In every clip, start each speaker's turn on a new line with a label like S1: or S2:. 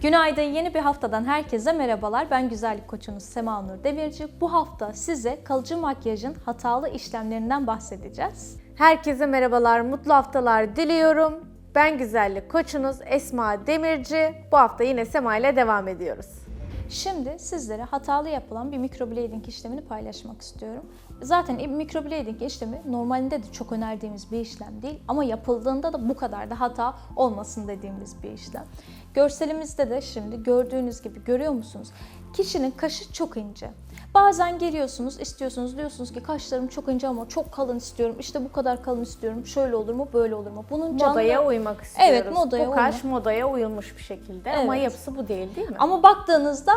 S1: Günaydın, yeni bir haftadan herkese merhabalar. Ben güzellik koçunuz Sema Nur Demirci. Bu hafta size kalıcı makyajın hatalı işlemlerinden bahsedeceğiz.
S2: Herkese merhabalar, mutlu haftalar diliyorum. Ben güzellik koçunuz Esma Demirci. Bu hafta yine Sema ile devam ediyoruz.
S1: Şimdi sizlere hatalı yapılan bir microblading işlemini paylaşmak istiyorum. Zaten microblading işlemi normalinde de çok önerdiğimiz bir işlem değil ama yapıldığında da bu kadar da hata olmasın dediğimiz bir işlem. Görselimizde de şimdi gördüğünüz gibi görüyor musunuz? Kişinin kaşı çok ince. Bazen geliyorsunuz, istiyorsunuz, diyorsunuz ki kaşlarım çok ince ama çok kalın istiyorum. İşte bu kadar kalın istiyorum. Şöyle olur mu, böyle olur mu? Bunun
S2: Modaya uymak istiyoruz.
S1: Evet, modaya
S2: bu kaş modaya uyulmuş bir şekilde ama
S1: Evet.
S2: yapısı bu değil mi?
S1: Ama baktığınızda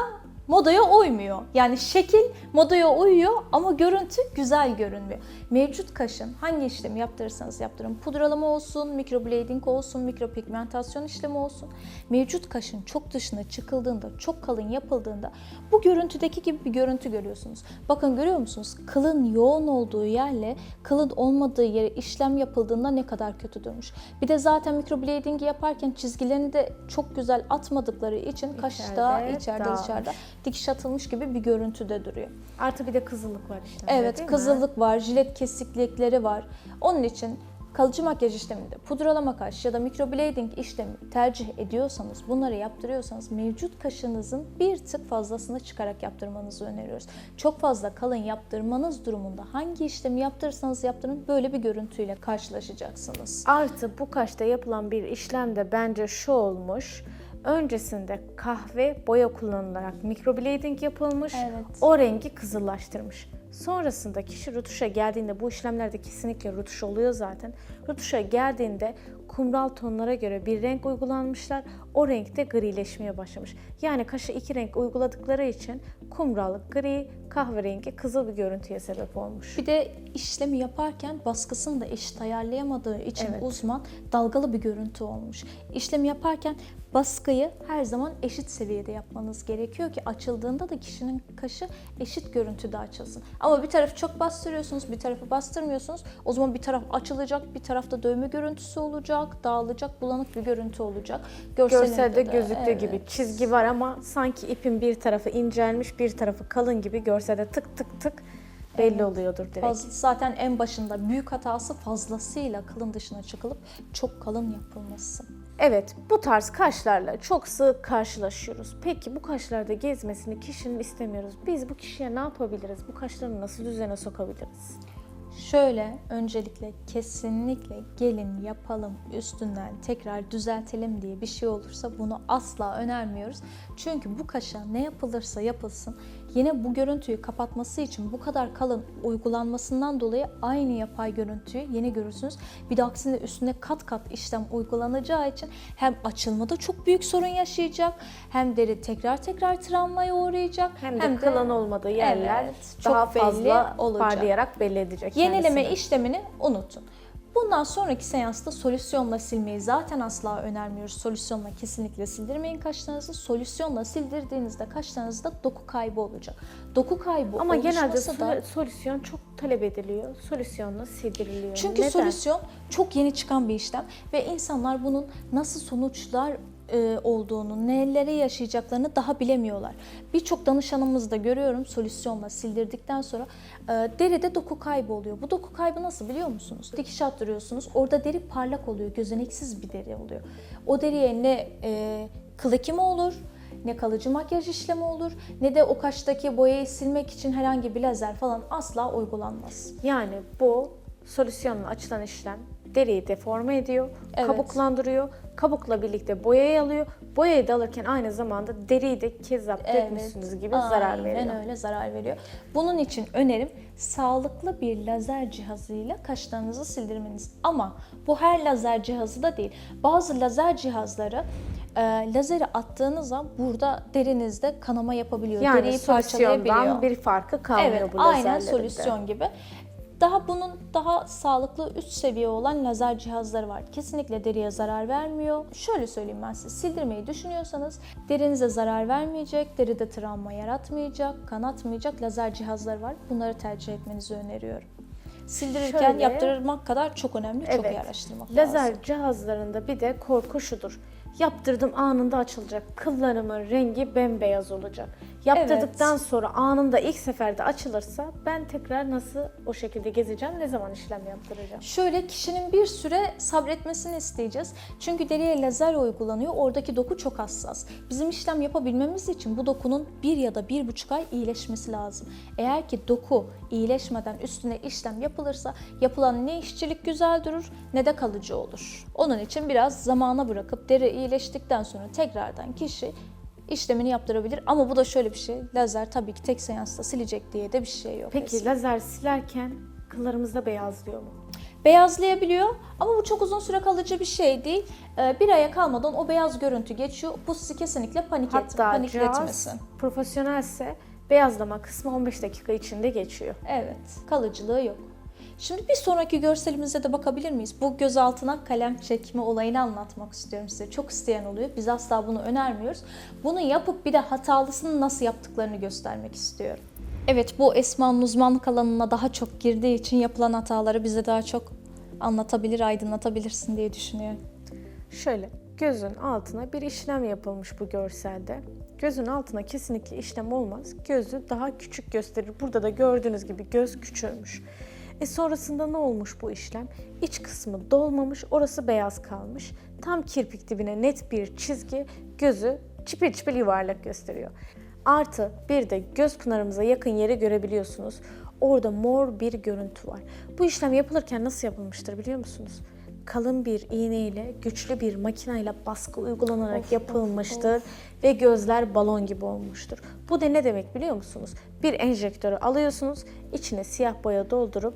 S1: modaya uymuyor. Yani şekil modaya uyuyor ama görüntü güzel görünmüyor. Mevcut kaşın hangi işlemi yaptırırsanız yaptırın, pudralama olsun, microblading olsun, mikropigmentasyon işlemi olsun. Mevcut kaşın çok dışına çıkıldığında, çok kalın yapıldığında bu görüntüdeki gibi bir görüntü görüyorsunuz. Bakın görüyor musunuz? Kılın yoğun olduğu yerle kılın olmadığı yere işlem yapıldığında ne kadar kötü durmuş. Bir de zaten microblading'i yaparken çizgilerini de çok güzel atmadıkları için kaşta içeride
S2: dağılmış.
S1: dışarıda dikiş atılmış gibi bir görüntüde duruyor.
S2: Artı bir de kızıllık var işte.
S1: Evet, kızıllık var, jilet kesiklikleri var. Onun için kalıcı makyaj işleminde pudralama kaş ya da microblading işlemi tercih ediyorsanız, bunları yaptırıyorsanız mevcut kaşınızın bir tık fazlasını çıkarak yaptırmanızı öneriyoruz. Çok fazla kalın yaptırmanız durumunda hangi işlemi yaptırırsanız yaptırın böyle bir görüntüyle karşılaşacaksınız.
S2: Artı bu kaşta yapılan bir işlem de bence şu olmuş. Öncesinde kahve boya kullanılarak microblading yapılmış,
S1: Evet.
S2: o rengi kızıllaştırmış. Sonrasında kişi rutuşa geldiğinde, bu işlemlerde kesinlikle rutuş oluyor zaten. Rutuşa geldiğinde kumral tonlara göre bir renk uygulanmışlar, o renk de grileşmeye başlamış. Yani kaşa iki renk uyguladıkları için kumral, gri, kahverengi, kızıl bir görüntüye sebep olmuş.
S1: Bir de işlemi yaparken baskısını da eşit ayarlayamadığı için
S2: Evet.
S1: uzman dalgalı bir görüntü olmuş. İşlemi yaparken baskıyı her zaman eşit seviyede yapmanız gerekiyor ki açıldığında da kişinin kaşı eşit görüntüde açılsın. Ama bir tarafı çok bastırıyorsunuz, bir tarafı bastırmıyorsunuz. O zaman bir taraf açılacak, bir tarafta dövme görüntüsü olacak, dağılacak, bulanık bir görüntü olacak.
S2: Görselde
S1: de,
S2: gözüktüğü
S1: evet.
S2: gibi çizgi var ama sanki ipin bir tarafı incelmiş, bir tarafı kalın gibi görselde tık tık tık belli oluyordur direkt.
S1: Zaten en başında büyük hatası fazlasıyla kılın dışına çıkılıp çok kalın yapılması.
S2: Evet, bu tarz kaşlarla çok sık karşılaşıyoruz. Peki bu kaşlarda gezmesini kişinin istemiyoruz. Biz bu kişiye ne yapabiliriz? Bu kaşları nasıl düzene sokabiliriz?
S1: Şöyle, öncelikle kesinlikle gelin yapalım, üstünden tekrar düzeltelim diye bir şey olursa bunu asla önermiyoruz. Çünkü bu kaşa ne yapılırsa yapılsın yine bu görüntüyü kapatması için bu kadar kalın uygulanmasından dolayı aynı yapay görüntüyü yine görürsünüz. Bir de aksine üstüne kat kat işlem uygulanacağı için hem açılmada çok büyük sorun yaşayacak, hem deri tekrar travmaya uğrayacak,
S2: Hem de kalan olmadığı yerler
S1: evet,
S2: daha
S1: çok belli
S2: fazla
S1: olacak.
S2: parlayarak belli edecek
S1: Yenileme
S2: kendisini.
S1: işlemini unutun. Bundan sonraki seansta solüsyonla silmeyi zaten asla önermiyoruz. Solüsyonla kesinlikle sildirmeyin kaşlarınızı. Solüsyonla sildirdiğinizde kaşlarınızda doku kaybı olacak. Doku kaybı
S2: Ama genelde
S1: oluşması da
S2: solüsyon çok talep ediliyor. Solüsyonla sildiriliyor.
S1: çünkü
S2: Neden?
S1: solüsyon çok yeni çıkan bir işlem ve insanlar bunun nasıl sonuçlar olduğunu, nelere yaşayacaklarını daha bilemiyorlar. Birçok danışanımızda görüyorum solüsyonla sildirdikten sonra deride doku kaybı oluyor. Bu doku kaybı nasıl biliyor musunuz? Dikiş attırıyorsunuz, orada deri parlak oluyor, gözeneksiz bir deri oluyor. O deriye ne kıl ekimi olur, ne kalıcı makyaj işlemi olur, ne de o kaştaki boyayı silmek için herhangi bir lazer falan asla uygulanmaz.
S2: Yani bu solüsyonla açılan işlem deriyi deforme ediyor,
S1: Evet.
S2: kabuklandırıyor, kabukla birlikte boyayı alıyor. Boyayı da alırken aynı zamanda deriyi de kezzap dökmüşsünüz gibi zarar veriyor.
S1: Aynen öyle zarar veriyor. Bunun için önerim sağlıklı bir lazer cihazıyla kaşlarınızı sildirmeniz. Ama bu her lazer cihazı da değil. Bazı lazer cihazları lazeri attığınız zaman burada derinizde kanama yapabiliyor.
S2: Yani
S1: Deriyi parçalayabiliyor.
S2: solüsyondan bir farkı kalmıyor
S1: Evet,
S2: bu
S1: aynen
S2: lazerlerin de.
S1: solüsyon gibi. Bunun daha sağlıklı üst seviye olan lazer cihazları var. Kesinlikle deriye zarar vermiyor. Şöyle söyleyeyim ben size, sildirmeyi düşünüyorsanız derinize zarar vermeyecek, deride travma yaratmayacak, kanatmayacak lazer cihazları var. Bunları tercih etmenizi öneriyorum. Sildirirken
S2: Şöyle,
S1: yaptırmak kadar çok önemli, çok iyi araştırmak lazım.
S2: Lazer cihazlarında bir de korku şudur. Yaptırdım, anında açılacak. Kıllarımın rengi bembeyaz olacak. Yaptırdıktan sonra anında ilk seferde açılırsa ben tekrar nasıl o şekilde gezeceğim, ne zaman işlem yaptıracağım?
S1: Şöyle, kişinin bir süre sabretmesini isteyeceğiz. Çünkü deriye lazer uygulanıyor. Oradaki doku çok hassas. Bizim işlem yapabilmemiz için bu dokunun 1 ya da 1,5 ay iyileşmesi lazım. Eğer ki doku iyileşmeden üstüne işlem yapılırsa yapılan ne işçilik güzel durur ne de kalıcı olur. Onun için biraz zamana bırakıp deri iyileştikten sonra tekrardan kişi işlemini yaptırabilir. Ama bu da şöyle bir şey, lazer tabii ki tek seansta silecek diye de bir şey yok.
S2: Peki lazer silerken kıllarımızda beyazlıyor mu?
S1: Beyazlayabiliyor ama bu çok uzun süre kalıcı bir şey değil. Bir aya kalmadan o beyaz görüntü geçiyor. Bu sizi kesinlikle
S2: Hatta
S1: panikletmesin.
S2: profesyonelse beyazlama kısmı 15 dakika içinde geçiyor.
S1: Evet, kalıcılığı yok. Şimdi bir sonraki görselimize de bakabilir miyiz? Bu göz altına kalem çekme olayını anlatmak istiyorum size. Çok isteyen oluyor. Biz asla bunu önermiyoruz. Bunu yapıp bir de hatalısını nasıl yaptıklarını göstermek istiyorum. Evet, bu Esma'nın uzmanlık alanına daha çok girdiği için yapılan hataları bize daha çok anlatabilir, aydınlatabilirsin diye düşünüyorum.
S2: Şöyle, gözün altına bir işlem yapılmış bu görselde. Gözün altına kesinlikle işlem olmaz. Gözü daha küçük gösterir. Burada da gördüğünüz gibi göz küçülmüş. Sonrasında ne olmuş bu işlem? İç kısmı dolmamış, orası beyaz kalmış. Tam kirpik dibine net bir çizgi gözü çipil çipil yuvarlak gösteriyor. Artı bir de göz pınarımıza yakın yeri görebiliyorsunuz. Orada mor bir görüntü var. Bu işlem yapılırken nasıl yapılmıştır biliyor musunuz? Kalın bir iğneyle, güçlü bir makineyle baskı uygulanarak yapılmıştır ve gözler balon gibi olmuştur. Bu da ne demek biliyor musunuz? Bir enjektörü alıyorsunuz, içine siyah boya doldurup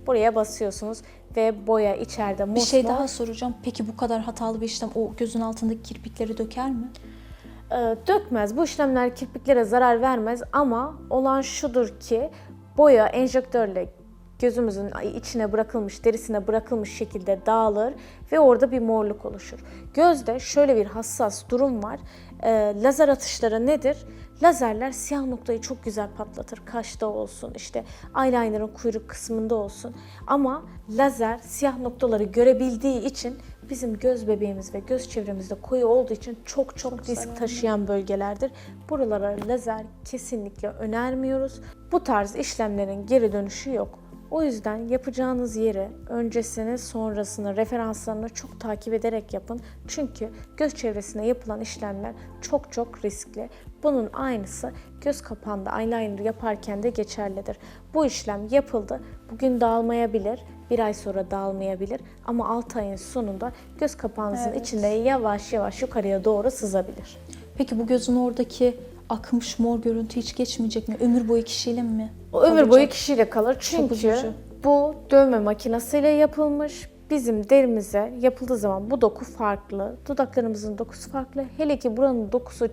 S2: buraya basıyorsunuz ve boya içeride mosmor.
S1: Bir şey daha soracağım. Peki bu kadar hatalı bir işlem o gözün altındaki kirpikleri döker mi?
S2: Dökmez. Bu işlemler kirpiklere zarar vermez ama olan şudur ki boya enjektörle gözümüzün içine bırakılmış, derisine bırakılmış şekilde dağılır ve orada bir morluk oluşur. Gözde şöyle bir hassas durum var. Lazer atışları nedir? Lazerler siyah noktayı çok güzel patlatır. Kaşta olsun, işte eyeliner'ın kuyruk kısmında olsun. Ama lazer siyah noktaları görebildiği için bizim göz bebeğimiz ve göz çevremizde koyu olduğu için çok risk taşıyan bölgelerdir. Buralara lazer kesinlikle önermiyoruz. Bu tarz işlemlerin geri dönüşü yok. O yüzden yapacağınız yeri öncesini, sonrasını, referanslarını çok takip ederek yapın. Çünkü göz çevresine yapılan işlemler çok riskli. Bunun aynısı göz kapağında eyeliner yaparken de geçerlidir. Bu işlem yapıldı. Bugün dağılmayabilir, bir ay sonra dağılmayabilir ama 6 ayın sonunda göz kapağınızın içinde yavaş yukarıya doğru sızabilir.
S1: Peki bu gözün oradaki akmış mor görüntü hiç geçmeyecek mi? Ömür boyu kişiyle mi?
S2: O ömür boyu kişiyle kalır çünkü
S1: üzücü.
S2: bu dövme makinesiyle yapılmış. Bizim derimize yapıldığı zaman bu doku farklı, dudaklarımızın dokusu farklı. Hele ki buranın dokusu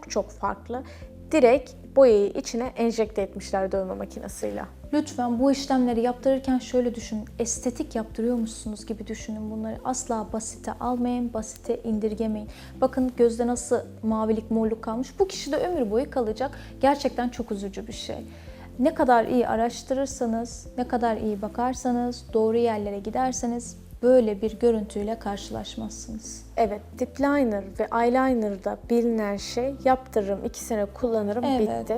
S2: çok farklı. Direkt boyayı içine enjekte etmişler dövme makinesiyle.
S1: Lütfen bu işlemleri yaptırırken şöyle düşünün. Estetik yaptırıyormuşsunuz gibi düşünün bunları. Asla basite almayın, basite indirgemeyin. Bakın gözde nasıl mavilik, morluk kalmış. Bu kişi de ömür boyu kalacak. Gerçekten çok üzücü bir şey. Ne kadar iyi araştırırsanız, ne kadar iyi bakarsanız, doğru yerlere giderseniz böyle bir görüntüyle karşılaşmazsınız.
S2: Evet, dip liner ve eyeliner'da bilinen şey yaptırırım, 2 sene kullanırım, bitti.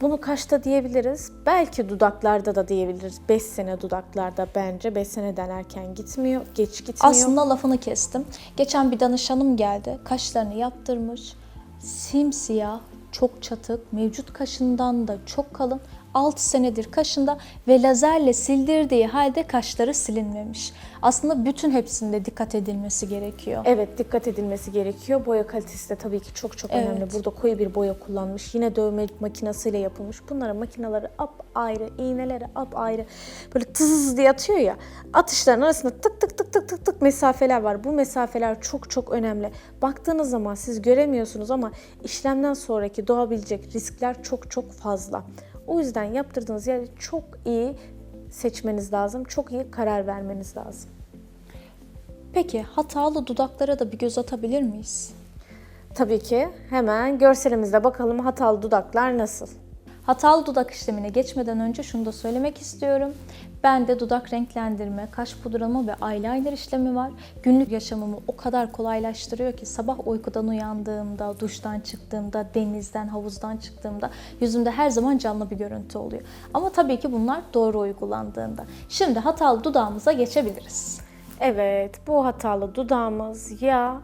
S2: Bunu kaşta diyebiliriz, belki dudaklarda da diyebiliriz. 5 sene dudaklarda bence, 5 seneden erken gitmiyor, geç gitmiyor.
S1: Aslında lafını kestim. Geçen bir danışanım geldi, kaşlarını yaptırmış, simsiyah, çok çatık, mevcut kaşından da çok kalın. 6 senedir kaşında ve lazerle sildirdiği halde kaşları silinmemiş. Aslında bütün hepsinde dikkat edilmesi gerekiyor.
S2: Evet, dikkat edilmesi gerekiyor. Boya kalitesi de tabii ki çok önemli. Burada koyu bir boya kullanmış. Yine dövme makinesiyle yapılmış. Bunların makineleri ayrı, iğneleri ayrı. Böyle tız diye atıyor ya. Atışların arasında tık mesafeler var. Bu mesafeler çok önemli. Baktığınız zaman siz göremiyorsunuz ama işlemden sonraki doğabilecek riskler çok fazla. O yüzden yaptırdığınız yeri çok iyi seçmeniz lazım. Çok iyi karar vermeniz lazım.
S1: Peki hatalı dudaklara da bir göz atabilir miyiz?
S2: Tabii ki. Hemen görselimizde bakalım hatalı dudaklar nasıl?
S1: Hatalı dudak işlemine geçmeden önce şunu da söylemek istiyorum. Bende dudak renklendirme, kaş pudralama ve eyeliner işlemi var. Günlük yaşamımı o kadar kolaylaştırıyor ki sabah uykudan uyandığımda, duştan çıktığımda, denizden, havuzdan çıktığımda yüzümde her zaman canlı bir görüntü oluyor. Ama tabii ki bunlar doğru uygulandığında. Şimdi hatalı dudağımıza geçebiliriz.
S2: Evet, bu hatalı dudağımız ya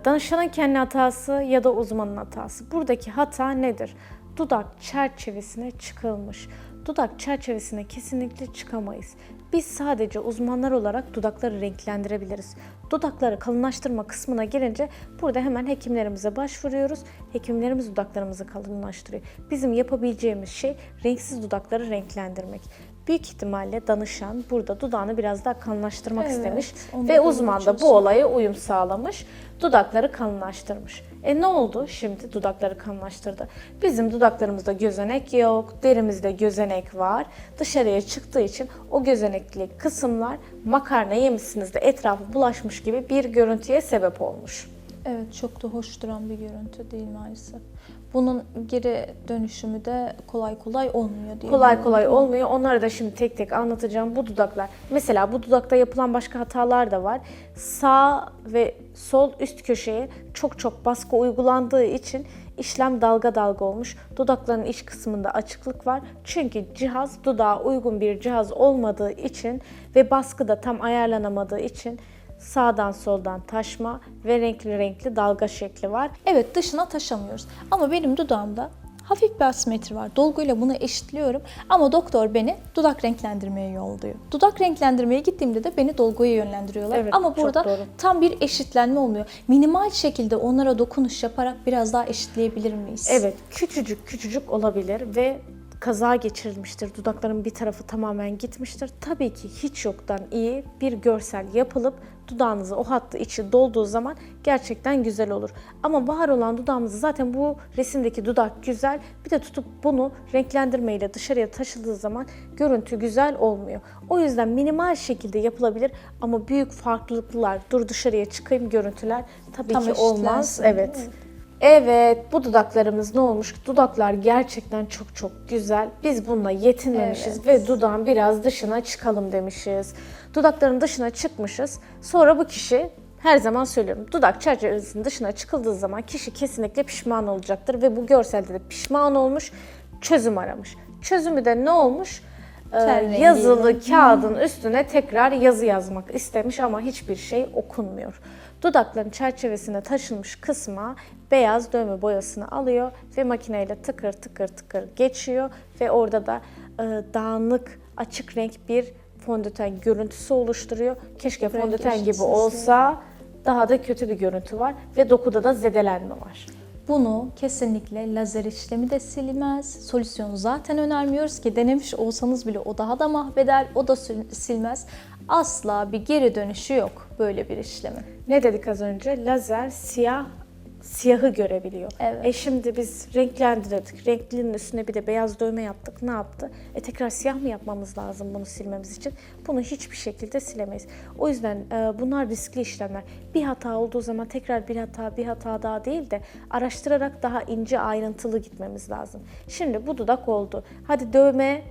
S2: danışanın kendi hatası ya da uzmanın hatası. Buradaki hata nedir? Dudak çerçevesine çıkılmış. Dudak çerçevesine kesinlikle çıkamayız. Biz sadece uzmanlar olarak dudakları renklendirebiliriz. Dudakları kalınlaştırma kısmına gelince burada hemen hekimlerimize başvuruyoruz. Hekimlerimiz dudaklarımızı kalınlaştırıyor. Bizim yapabileceğimiz şey renksiz dudakları renklendirmek. Büyük ihtimalle danışan burada dudağını biraz daha kalınlaştırmak
S1: Evet,
S2: istemiş
S1: onu
S2: ve
S1: da
S2: uzman da bu
S1: çözsün.
S2: olaya uyum sağlamış. Dudakları kalınlaştırmış. Ne oldu şimdi dudakları kalınlaştırdı? Bizim dudaklarımızda gözenek yok, derimizde gözenek var. Dışarıya çıktığı için o gözenekli kısımlar makarna yemişsiniz de etrafı bulaşmış gibi bir görüntüye sebep olmuş.
S1: Evet, çok da hoş duran bir görüntü değil maalesef. Bunun geri dönüşümü de kolay kolay olmuyor diye.
S2: Kolay kolay olmuyor. Onları da şimdi tek tek anlatacağım. Bu dudaklar. Mesela bu dudakta yapılan başka hatalar da var. Sağ ve sol üst köşeye çok baskı uygulandığı için işlem dalga dalga olmuş. Dudakların iç kısmında açıklık var. Çünkü cihaz dudağa uygun bir cihaz olmadığı için ve baskı da tam ayarlanamadığı için sağdan soldan taşma ve renkli renkli dalga şekli var.
S1: Evet, dışına taşamıyoruz. Ama benim dudağımda hafif bir asimetri var. Dolguyla bunu eşitliyorum ama doktor beni dudak renklendirmeye yolluyor. Dudak renklendirmeye gittiğimde de beni dolguya yönlendiriyorlar.
S2: Evet,
S1: ama
S2: çok
S1: burada
S2: doğru.
S1: tam bir eşitlenme olmuyor. Minimal şekilde onlara dokunuş yaparak biraz daha eşitleyebilir miyiz?
S2: Evet, küçücük olabilir ve kaza geçirilmiştir. Dudakların bir tarafı tamamen gitmiştir. Tabii ki hiç yoktan iyi bir görsel yapılıp dudağınızı o hattı içi dolduğu zaman gerçekten güzel olur. Ama var olan dudağımızı zaten bu resimdeki dudak güzel. Bir de tutup bunu renklendirmeyle dışarıya taşıdığı zaman görüntü güzel olmuyor. O yüzden minimal şekilde yapılabilir ama büyük farklılıklar, dur dışarıya çıkayım görüntüler tabii
S1: Tam
S2: ki olmaz.
S1: eşitlensin.
S2: Evet. Evet, bu dudaklarımız ne olmuş? Dudaklar gerçekten çok güzel. Biz bununla yetinmemişiz ve dudağın biraz dışına çıkalım demişiz. Dudakların dışına çıkmışız. Sonra bu kişi, her zaman söylüyorum, dudak çerçevesinin dışına çıkıldığı zaman kişi kesinlikle pişman olacaktır ve bu görselde de pişman olmuş, çözüm aramış. Çözümü de ne olmuş?
S1: Ten
S2: Yazılı
S1: rengiyle.
S2: kağıdın üstüne tekrar yazı yazmak istemiş ama hiçbir şey okunmuyor. Dudakların çerçevesine taşınmış kısma beyaz dövme boyasını alıyor ve makineyle tıkır tıkır geçiyor ve orada da dağınık açık renk bir fondöten görüntüsü oluşturuyor. Keşke
S1: Renk
S2: fondöten gibi
S1: eşitsizliği.
S2: olsa, daha da kötü bir görüntü var ve dokuda da zedelenme var.
S1: Bunu kesinlikle lazer işlemi de silmez. Solüsyonu zaten önermiyoruz ki denemiş olsanız bile o daha da mahveder, o da silmez. Asla bir geri dönüşü yok böyle bir işlemin.
S2: Ne dedik az önce? Lazer siyahı görebiliyor.
S1: Evet.
S2: Şimdi biz renklendirdik. Renklinin üstüne bir de beyaz dövme yaptık. Ne yaptı? Tekrar siyah mı yapmamız lazım bunu silmemiz için? Bunu hiçbir şekilde silemeyiz. O yüzden bunlar riskli işlemler. Bir hata olduğu zaman tekrar bir hata daha değil de araştırarak daha ince ayrıntılı gitmemiz lazım. Şimdi bu dudak oldu. Hadi dövme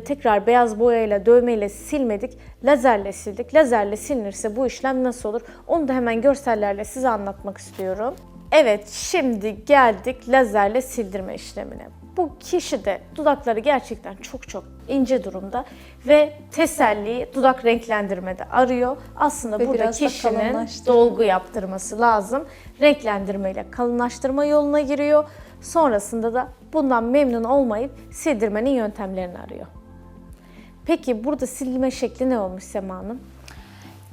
S2: tekrar beyaz boyayla, dövmeyle silmedik, lazerle sildik. Lazerle silinirse bu işlem nasıl olur? Onu da hemen görsellerle size anlatmak istiyorum. Evet, şimdi geldik lazerle sildirme işlemine. Bu kişi de dudakları gerçekten çok ince durumda ve teselli dudak renklendirmede arıyor. Aslında
S1: Ve
S2: burada
S1: biraz da
S2: kişinin
S1: kalınlaştırma.
S2: dolgu yaptırması lazım. Renklendirmeyle kalınlaştırma yoluna giriyor. Sonrasında da bundan memnun olmayıp sildirmenin yöntemlerini arıyor. Peki burada silme şekli ne olmuş Sema Hanım?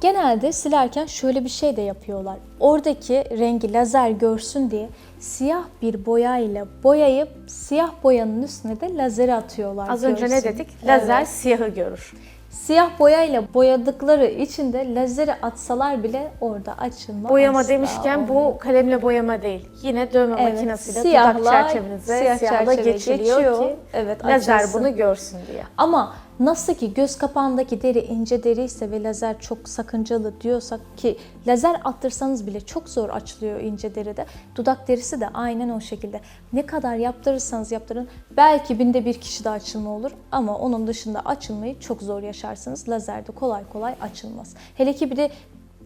S1: Genelde silerken şöyle bir şey de yapıyorlar. Oradaki rengi lazer görsün diye siyah bir boyayla boyayıp siyah boyanın üstüne de lazeri atıyorlar.
S2: Az önce ne
S1: görsün.
S2: dedik? Lazer
S1: Evet.
S2: siyahı görür.
S1: Siyah boyayla boyadıkları için de lazeri atsalar bile orada açılma
S2: Boyama
S1: asla
S2: demişken
S1: olmuyor.
S2: bu kalemle boyama değil. Yine dövme
S1: Evet,
S2: makinesiyle
S1: siyahla-
S2: dudak çerçevenize
S1: siyah
S2: siyahla
S1: çerçeve
S2: geçiliyor
S1: geçiyor.
S2: ki
S1: Evet,
S2: lazer
S1: açılsın.
S2: bunu görsün diye.
S1: Ama Nasıl ki göz kapağındaki deri ince deri ise ve lazer çok sakıncalı diyorsak ki lazer attırsanız bile çok zor açılıyor ince deride. Dudak derisi de aynen o şekilde. Ne kadar yaptırırsanız yaptırın belki binde bir kişide açılma olur ama onun dışında açılmayı çok zor yaşarsınız. Lazerde kolay kolay açılmaz. Hele ki bir de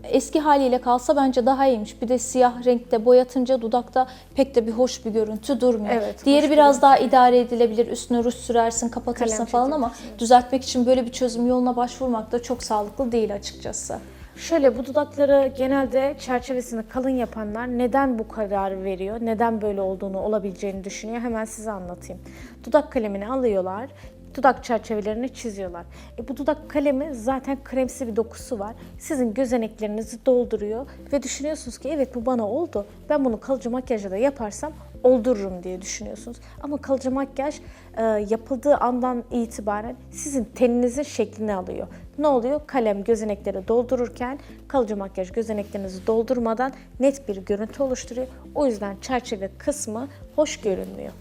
S1: eski haliyle kalsa bence daha iyiymiş. Bir de siyah renkte boyatınca dudakta pek de bir hoş bir görüntü durmuyor.
S2: Evet,
S1: Diğeri
S2: hoş
S1: biraz
S2: bir
S1: daha idare edilebilir. Üstüne ruj sürersin, kapatırsın
S2: Kalem
S1: falan ama
S2: çekebilirsin.
S1: düzeltmek için böyle bir çözüm yoluna başvurmak da çok sağlıklı değil açıkçası.
S2: Şöyle, bu dudakları genelde çerçevesini kalın yapanlar neden bu kararı veriyor, neden böyle olduğunu, olabileceğini düşünüyor. Hemen size anlatayım. Dudak kalemini alıyorlar, dudak çerçevelerini çiziyorlar. Bu dudak kalemi zaten kremsi bir dokusu var. Sizin gözeneklerinizi dolduruyor ve düşünüyorsunuz ki evet bu bana oldu. Ben bunu kalıcı makyajla da yaparsam oldururum diye düşünüyorsunuz. Ama kalıcı makyaj yapıldığı andan itibaren sizin teninizin şeklini alıyor. Ne oluyor? Kalem gözenekleri doldururken kalıcı makyaj gözeneklerinizi doldurmadan net bir görüntü oluşturuyor. O yüzden çerçeve kısmı hoş görünmüyor.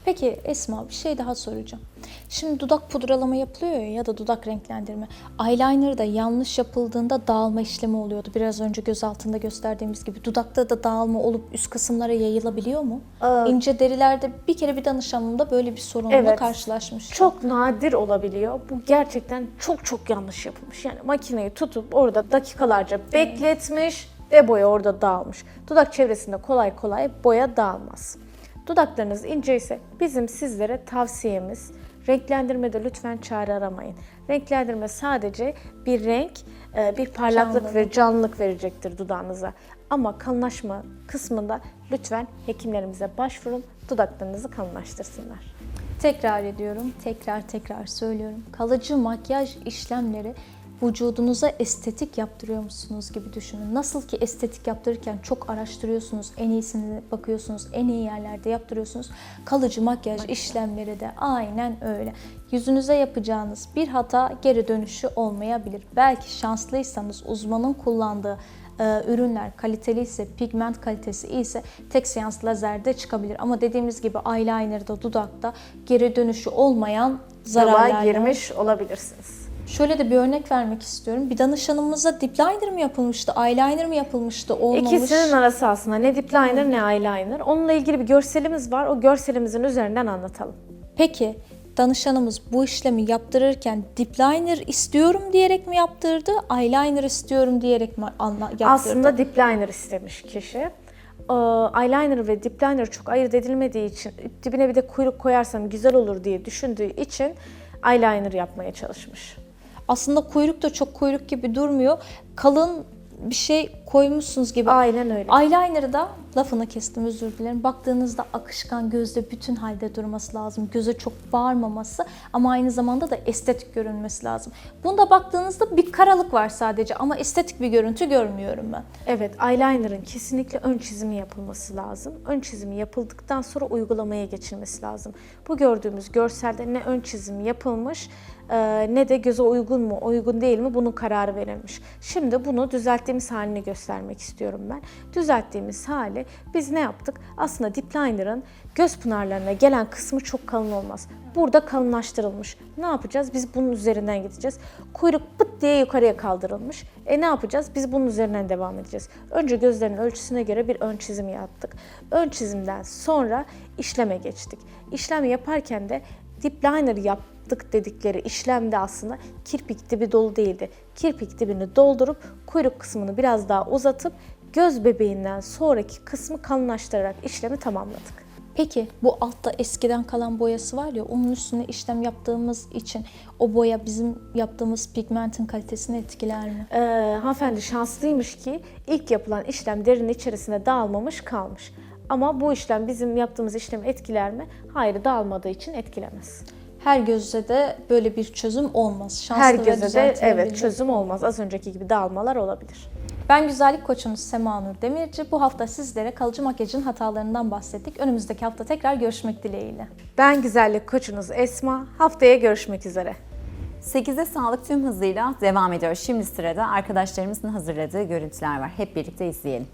S1: Peki Esma bir şey daha soracağım. Şimdi dudak pudralama yapılıyor ya da dudak renklendirme. Eyeliner'da yanlış yapıldığında dağılma işlemi oluyordu. Biraz önce göz altında gösterdiğimiz gibi. Dudakta da dağılma olup üst kısımlara yayılabiliyor mu? İnce derilerde bir kere bir danışanımda böyle bir sorunla
S2: Evet.
S1: karşılaşmıştım.
S2: Çok nadir olabiliyor. Bu gerçekten çok yanlış yapılmış. Yani makineyi tutup orada dakikalarca bekletmiş ve boya orada dağılmış. Dudak çevresinde kolay kolay boya dağılmaz. Dudaklarınız ince ise bizim sizlere tavsiyemiz, renklendirmede lütfen çare aramayın. Renklendirme sadece bir renk, bir parlaklık
S1: Canlılık.
S2: ve canlılık verecektir dudağınıza. Ama kalınlaşma kısmında lütfen hekimlerimize başvurun, dudaklarınızı kalınlaştırsınlar.
S1: Tekrar ediyorum, tekrar söylüyorum. Kalıcı makyaj işlemleri vücudunuza estetik yaptırıyor musunuz gibi düşünün. Nasıl ki estetik yaptırırken çok araştırıyorsunuz, en iyisini bakıyorsunuz, en iyi yerlerde yaptırıyorsunuz. Kalıcı makyaj işlemleri de aynen öyle. Yüzünüze yapacağınız bir hata geri dönüşü olmayabilir. Belki şanslıysanız uzmanın kullandığı ürünler kaliteli ise, pigment kalitesi iyiyse tek seans lazerde çıkabilir. Ama dediğimiz gibi eyeliner'da, dudakta geri dönüşü olmayan zararlarla
S2: Yola girmiş olabilirsiniz.
S1: Şöyle de bir örnek vermek istiyorum. Bir danışanımıza dip liner mi yapılmıştı, eyeliner mi yapılmıştı, olmamış.
S2: İkisinin arası aslında ne dip liner ne eyeliner. Onunla ilgili bir görselimiz var. O görselimizin üzerinden anlatalım.
S1: Peki danışanımız bu işlemi yaptırırken dip liner istiyorum diyerek mi yaptırdı, eyeliner istiyorum diyerek mi yaptırdı?
S2: Aslında dip liner istemiş kişi. Eyeliner ve dip liner çok ayırt edilmediği için, dibine bir de kuyruk koyarsam güzel olur diye düşündüğü için eyeliner yapmaya çalışmış.
S1: Aslında kuyruk da çok kuyruk gibi durmuyor. Kalın bir şey koymuşsunuz gibi.
S2: Aynen öyle.
S1: Eyeliner'ı da lafını kestim, özür dilerim. Baktığınızda akışkan, gözde bütün halde durması lazım. Göze çok bağırmaması ama aynı zamanda da estetik görünmesi lazım. Bunda baktığınızda bir karalık var sadece ama estetik bir görüntü görmüyorum ben.
S2: Evet, eyeliner'ın kesinlikle ön çizimi yapılması lazım. Ön çizimi yapıldıktan sonra uygulamaya geçilmesi lazım. Bu gördüğümüz görselde ne ön çizim yapılmış ne de göze uygun mu, uygun değil mi bunun kararı verilmiş. Şimdi bunu düzelttiğimiz halini göstermek istiyorum ben. Düzelttiğimiz hali biz ne yaptık? Aslında dip liner'ın göz pınarlarına gelen kısmı çok kalın olmaz. Burada kalınlaştırılmış. Ne yapacağız? Biz bunun üzerinden gideceğiz. Kuyruk pıt diye yukarıya kaldırılmış. Ne yapacağız? Biz bunun üzerinden devam edeceğiz. Önce gözlerin ölçüsüne göre bir ön çizim yaptık. Ön çizimden sonra işleme geçtik. İşlem yaparken de dip liner yaptık dedikleri işlemde aslında kirpik dibi dolu değildi. Kirpik dibini doldurup kuyruk kısmını biraz daha uzatıp göz bebeğinden sonraki kısmı kalınlaştırarak işlemi tamamladık.
S1: Peki bu altta eskiden kalan boyası var ya, onun üstüne işlem yaptığımız için o boya bizim yaptığımız pigmentin kalitesini etkiler mi?
S2: Hanımefendi şanslıymış ki ilk yapılan işlem derinin içerisine dağılmamış kalmış. Ama bu işlem bizim yaptığımız işlemi etkiler mi? Hayır, dağılmadığı için etkilemez.
S1: Her gözde de böyle bir çözüm olmaz. Şanslı
S2: Her
S1: ve
S2: göze de
S1: düzeltilebilir.
S2: evet çözüm olmaz. Az önceki gibi dağılmalar olabilir.
S1: Ben güzellik koçunuz Sema Nur Demirci. Bu hafta sizlere kalıcı makyajın hatalarından bahsettik. Önümüzdeki hafta tekrar görüşmek dileğiyle.
S2: Ben güzellik koçunuz Esma. Haftaya görüşmek üzere.
S3: 8'e sağlık tüm hızıyla devam ediyor. Şimdi sırada arkadaşlarımızın hazırladığı görüntüler var. Hep birlikte izleyelim.